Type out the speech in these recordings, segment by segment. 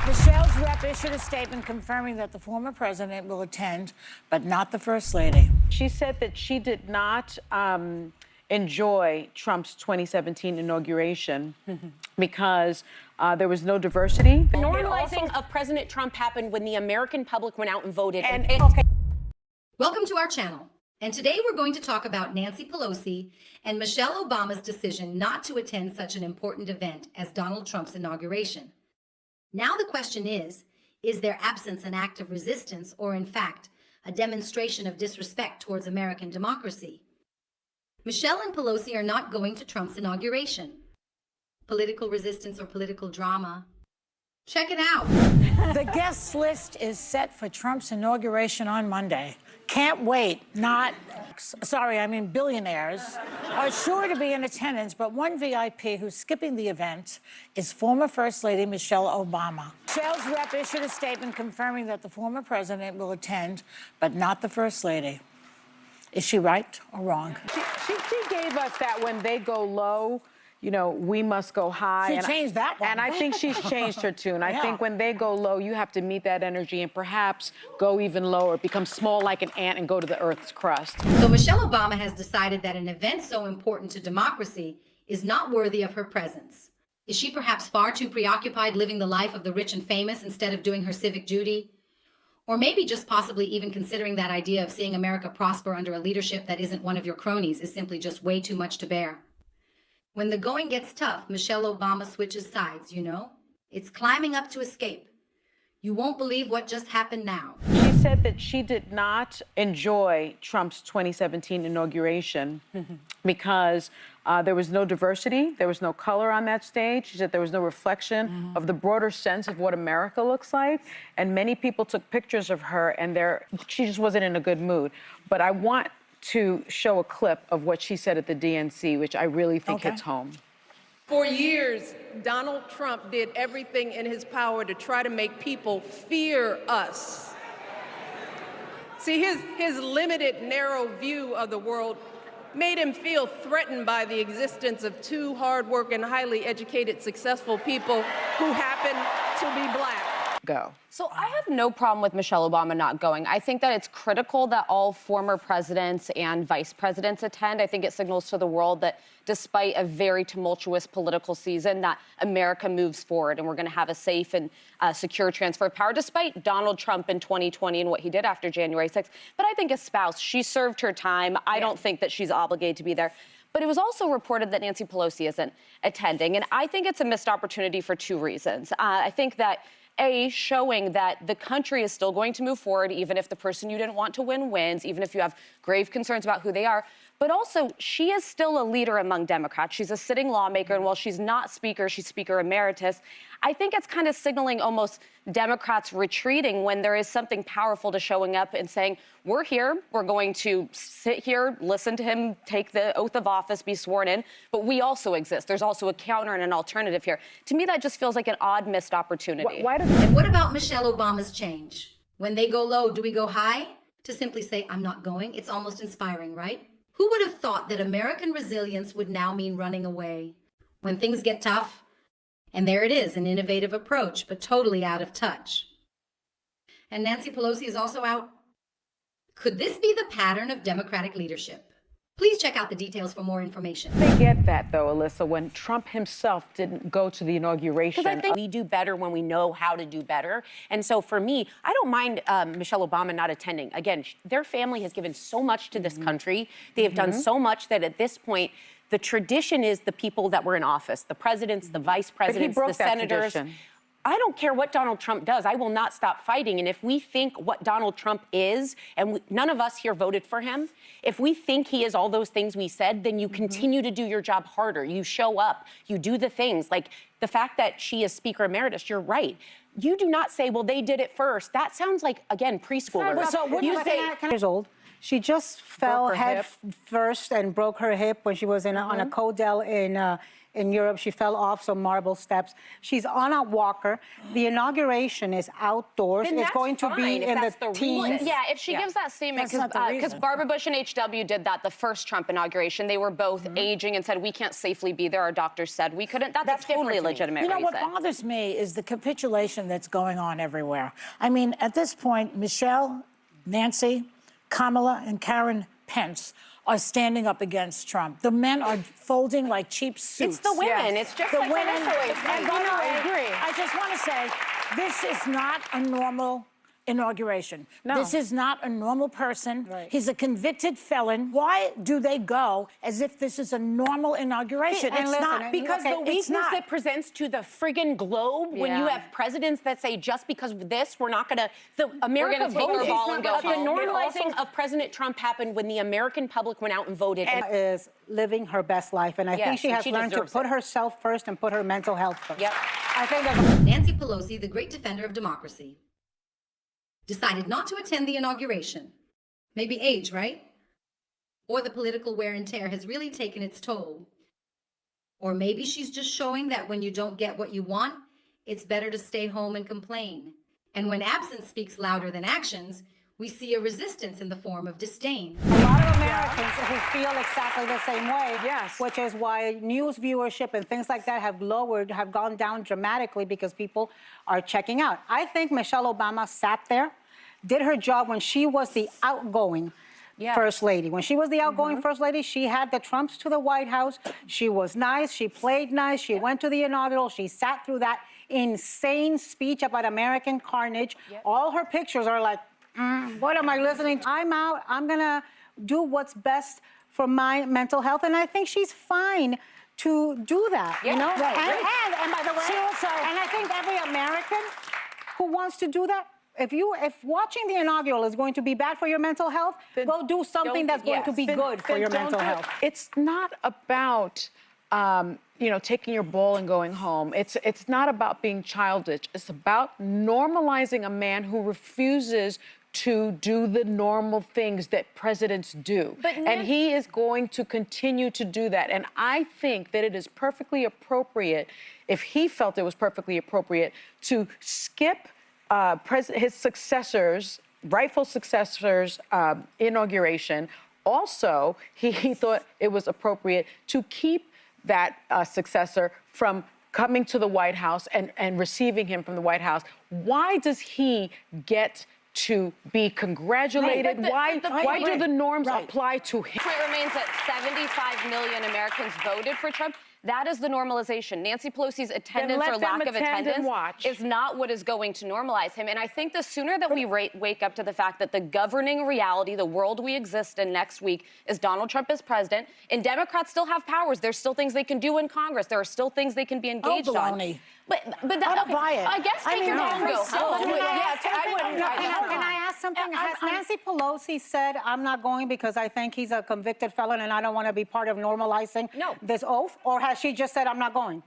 Michelle's rep issued a statement confirming that the former president will attend, but not the First Lady. She said that she did not enjoy Trump's 2017 inauguration because there was no diversity. The normalizing of President Trump happened when the American public went out and voted. Welcome to our channel. And today we're going to talk about Nancy Pelosi and Michelle Obama's decision not to attend such an important event as Donald Trump's inauguration. Now the question is their absence an act of resistance or, in fact, a demonstration of disrespect towards American democracy? Michelle and Pelosi are not going to Trump's inauguration. Political resistance or political drama? Check it out. The guest list is set for Trump's inauguration on Monday. Can't wait. Billionaires are sure to be in attendance, but one VIP who's skipping the event is former First Lady Michelle Obama. Michelle's rep issued a statement confirming that the former president will attend, but not the First Lady. Is she right or wrong? She gave us that when they go low, you know, we must go high. She changed that one. And I think she's changed her tune. I think when they go low, you have to meet that energy and perhaps go even lower, become small like an ant and go to the Earth's crust. So Michelle Obama has decided that an event so important to democracy is not worthy of her presence. Is she perhaps far too preoccupied living the life of the rich and famous instead of doing her civic duty? Or maybe just possibly even considering that idea of seeing America prosper under a leadership that isn't one of your cronies is simply just way too much to bear. When the going gets tough, Michelle Obama switches sides, you know? It's climbing up to escape. You won't believe what just happened now. She said that she did not enjoy Trump's 2017 inauguration because there was no diversity, there was no color on that stage. She said there was no reflection of the broader sense of what America looks like. And many people took pictures of her and she just wasn't in a good mood. But I want to show a clip of what she said at the DNC, which I really think hits home. For years, Donald Trump did everything in his power to try to make people fear us. See, his limited, narrow view of the world made him feel threatened by the existence of two hard-working, highly educated, successful people who happen to be Black. Go. So I have no problem with Michelle Obama not going. I think that it's critical that all former presidents and vice presidents attend. I think it signals to the world that despite a very tumultuous political season, that America moves forward and we're going to have a safe and secure transfer of power, despite Donald Trump in 2020 and what he did after January 6th. But I think as spouse, she served her time. I don't think that she's obligated to be there. But it was also reported that Nancy Pelosi isn't attending. And I think it's a missed opportunity for two reasons. I think that showing that the country is still going to move forward, even if the person you didn't want to win wins, even if you have grave concerns about who they are. But also, she is still a leader among Democrats. She's a sitting lawmaker, and while she's not Speaker, she's Speaker Emeritus. I think it's kind of signaling almost Democrats retreating when there is something powerful to showing up and saying, we're here, we're going to sit here, listen to him take the oath of office, be sworn in, but we also exist. There's also a counter and an alternative here. To me, that just feels like an odd missed opportunity. And what about Michelle Obama's change? When they go low, do we go high? To simply say, I'm not going, it's almost inspiring, right? Who would have thought that American resilience would now mean running away? When things get tough, and there it is, an innovative approach, but totally out of touch. And Nancy Pelosi is also out. Could this be the pattern of Democratic leadership? Please check out the details for more information. They get that, though, Alyssa, when Trump himself didn't go to the inauguration. Because I think we do better when we know how to do better. And so for me, I don't mind Michelle Obama not attending. Again, their family has given so much to this country. They have done so much that at this point, the tradition is the people that were in office, the presidents, the vice presidents, the senators. I don't care what Donald Trump does. I will not stop fighting. And if we think what Donald Trump is, and none of us here voted for him, if we think he is all those things we said, then you continue to do your job harder. You show up. You do the things. Like the fact that she is Speaker Emeritus, you're right. You do not say, well, they did it first. That sounds like, again, preschoolers. So you say, years old. She just fell head first and broke her hip when she was on a codel in Europe. She fell off some marble steps. She's on a walker. The inauguration is outdoors. Then It's that's going to be fine if in that's the the teens. reason. Yeah, if she gives that statement, That's not the because reason. Barbara Bush and HW did that the first Trump inauguration. They were both aging and said, we can't safely be there. Our doctors said we couldn't. That's a totally different to me. legitimate You know, what reason. bothers me is the capitulation that's going on everywhere. I mean, at this point, Michelle, Nancy, Kamala, and Karen Pence are standing up against Trump. The men are folding like cheap suits. It's the women. It's just The like women. the always And by the way, I just want to say, this is not a normal inauguration. No. This is not a normal person. Right. He's a convicted felon. Why do they go as if this is a normal inauguration? And It's listen, not. and Because Okay, the it's weakness not. it presents to the friggin' globe when you Yeah. have presidents that say just because of this we're not gonna America gonna take our voted. ball and go The home. normalizing of President Trump happened when the American public went out and voted. And Is living her best life, and I think Yes, she and has she learned to deserves put it. herself first and put her mental health first. Yep. I think that's Nancy Pelosi, the great defender of democracy, decided not to attend the inauguration. Maybe age, right? Or the political wear and tear has really taken its toll. Or maybe she's just showing that when you don't get what you want, it's better to stay home and complain. And when absence speaks louder than actions, we see a resistance in the form of disdain. a lot of Americans who feel exactly the same way. Yes. Which is why news viewership and things like that have gone down dramatically because people are checking out. I think Michelle Obama sat there, did her job when she was the outgoing First Lady. When she was the outgoing First Lady, she had the Trumps to the White House. She was nice. She played nice. She went to the inaugural. She sat through that insane speech about American carnage. All her pictures are like, what am I listening to? I'm out. I'm going to do what's best for my mental health. And I think she's fine to do that, you know? right, And by the way, She also- and I think every American who wants to do that, if watching the inaugural is going to be bad for your mental health, go do something that's going to be good for your Then mental don't do it. health. It's not about, taking your ball and going home. It's not about being childish. It's about normalizing a man who refuses to do the normal things that presidents do. And he is going to continue to do that. And I think that it is perfectly appropriate, if he felt it was perfectly appropriate, to skip his successors, rightful successors' inauguration. Also, he thought it was appropriate to keep that successor from coming to the White House and receiving him from the White House. Why does he get to be congratulated? Right, but Why do the norms apply to him? Point remains that 75 million Americans voted for Trump. That is the normalization. Nancy Pelosi's attendance let or lack them of attend and attendance watch. is not what is going to normalize him. And I think the sooner that we wake up to the fact that the governing reality, the world we exist in next week, is Donald Trump as president, and Democrats still have powers. There's still things they can do in Congress. There are still things they can be engaged on. baloney. But I that, don't buy it. I guess I take mean, your no, ball and go so- home. Can I ask I wouldn't. Can I ask something? Has Nancy Pelosi said, I'm not going because I think he's a convicted felon and I don't want to be part of normalizing this oath? Or has she just said, I'm not going?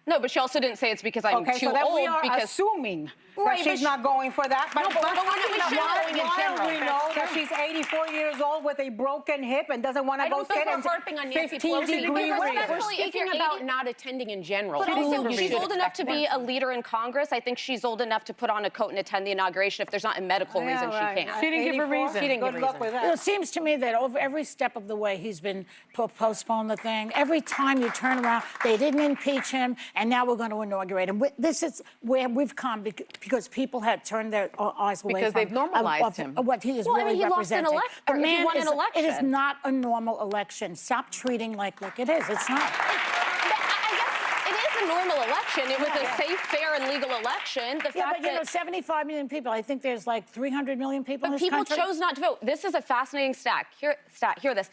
No, but she also didn't say it's because I'm Okay, too so then old. we are because assuming Right, that but she's not going for that. No, but we're not going in why general. do we know that she's 84 years old with a broken hip and doesn't want to I go don't think sit we're in harping on Nancy 15 Pelosi. degree Because weather? respectfully, We're if speaking you're about 80 not attending in general. But Who also, we she's should old enough to expect be a leader in Congress. I think she's old enough to put on a coat and attend the inauguration if there's not a medical reason she can't. She didn't give a 84? reason. She didn't give Good a luck reason. with It that. seems to me that over every step of the way he's been postponed the thing. Every time you turn around, they didn't impeach him, and now we're going to inaugurate him. This is where we've come because people had turned their eyes away Because from they've normalized him. what he is Well, I really mean, he lost an representing. elec- The or he man won an is- It is election. not a normal election. Stop treating like it is. It's not. But I guess it is a normal election. It was a safe, fair, and legal election. The Yeah, fact but 75 that million people. I think there's like 300 million people in but this people country. chose not to vote. This is a fascinating stat. Hear this.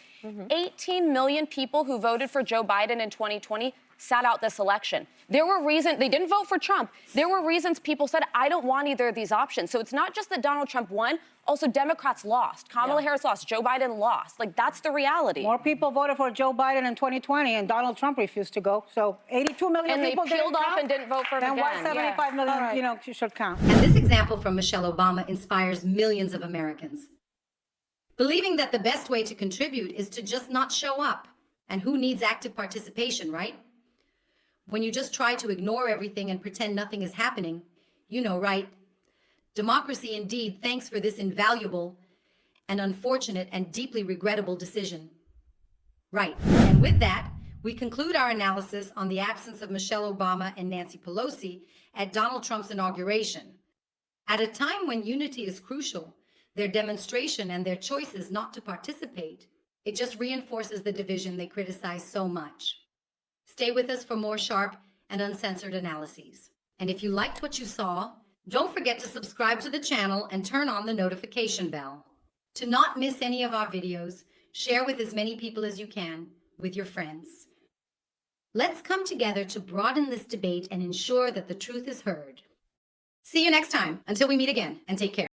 18 million people who voted for Joe Biden in 2020 sat out this election. There were reasons, they didn't vote for Trump. There were reasons people said, I don't want either of these options. So it's not just that Donald Trump won, also Democrats lost. Kamala Harris lost, Joe Biden lost. Like, that's the reality. More people voted for Joe Biden in 2020 and Donald Trump refused to go. So 82 million And they people peeled didn't off count. and didn't vote for him Then why again. 75 million, should count? And this example from Michelle Obama inspires millions of Americans, believing that the best way to contribute is to just not show up. And who needs active participation, right? When you just try to ignore everything and pretend nothing is happening, you know, right? Democracy indeed thanks for this invaluable and unfortunate and deeply regrettable decision. Right. And with that, we conclude our analysis on the absence of Michelle Obama and Nancy Pelosi at Donald Trump's inauguration. At a time when unity is crucial, their demonstration and their choices not to participate, it just reinforces the division they criticize so much. Stay with us for more sharp and uncensored analyses. And if you liked what you saw, don't forget to subscribe to the channel and turn on the notification bell. To not miss any of our videos, share with as many people as you can with your friends. Let's come together to broaden this debate and ensure that the truth is heard. See you next time. Until we meet again, and take care.